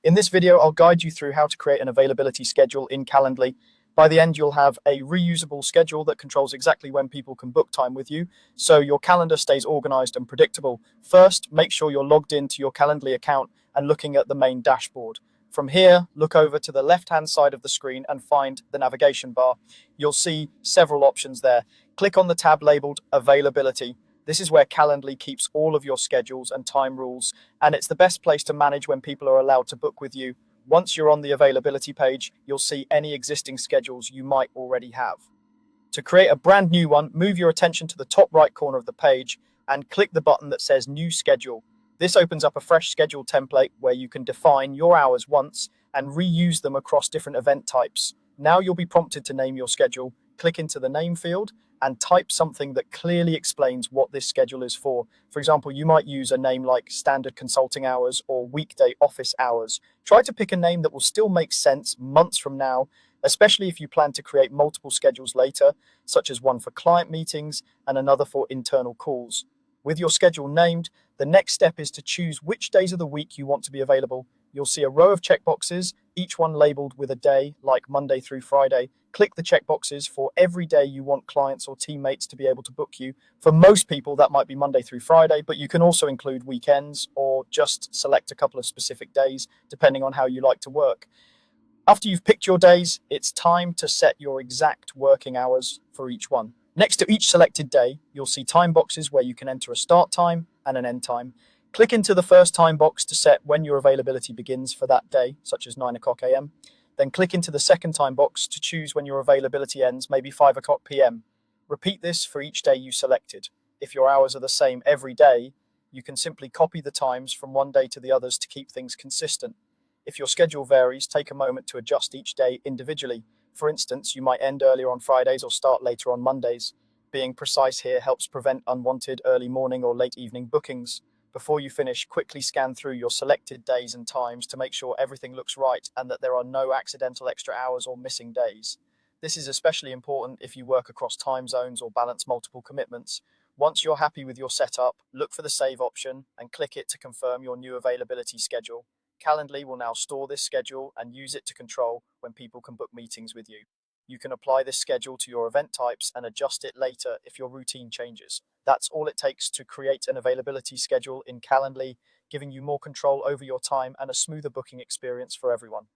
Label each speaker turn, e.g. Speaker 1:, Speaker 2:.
Speaker 1: In this video, I'll guide you through how to create an availability schedule in Calendly. By the end, you'll have a reusable schedule that controls exactly when people can book time with you, so your calendar stays organized and predictable. First, make sure you're logged into your Calendly account and looking at the main dashboard. From here, look over to the left-hand side of the screen and find the navigation bar. You'll see several options there. Click on the tab labeled Availability. This is where Calendly keeps all of your schedules and time rules, and it's the best place to manage when people are allowed to book with you. Once you're on the availability page, you'll see any existing schedules you might already have. To create a brand new one, move your attention to the top right corner of the page and click the button that says New Schedule. This opens up a fresh schedule template where you can define your hours once and reuse them across different event types. Now you'll be prompted to name your schedule. Click into the name field and type something that clearly explains what this schedule is for. For example, you might use a name like standard consulting hours or weekday office hours. Try to pick a name that will still make sense months from now, especially if you plan to create multiple schedules later, such as one for client meetings and another for internal calls. With your schedule named, the next step is to choose which days of the week you want to be available. You'll see a row of checkboxes, each one labeled with a day, like Monday through Friday. Click the checkboxes for every day you want clients or teammates to be able to book you. For most people, that might be Monday through Friday, but you can also include weekends or just select a couple of specific days, depending on how you like to work. After you've picked your days, it's time to set your exact working hours for each one. Next to each selected day, you'll see time boxes where you can enter a start time and an end time. Click into the first time box to set when your availability begins for that day, such as 9 o'clock a.m. Then click into the second time box to choose when your availability ends, maybe 5 o'clock p.m. Repeat this for each day you selected. If your hours are the same every day, you can simply copy the times from one day to the others to keep things consistent. If your schedule varies, take a moment to adjust each day individually. For instance, you might end earlier on Fridays or start later on Mondays. Being precise here helps prevent unwanted early morning or late evening bookings. Before you finish, quickly scan through your selected days and times to make sure everything looks right and that there are no accidental extra hours or missing days. This is especially important if you work across time zones or balance multiple commitments. Once you're happy with your setup, look for the Save option and click it to confirm your new availability schedule. Calendly will now store this schedule and use it to control when people can book meetings with you. You can apply this schedule to your event types and adjust it later if your routine changes. That's all it takes to create an availability schedule in Calendly, giving you more control over your time and a smoother booking experience for everyone.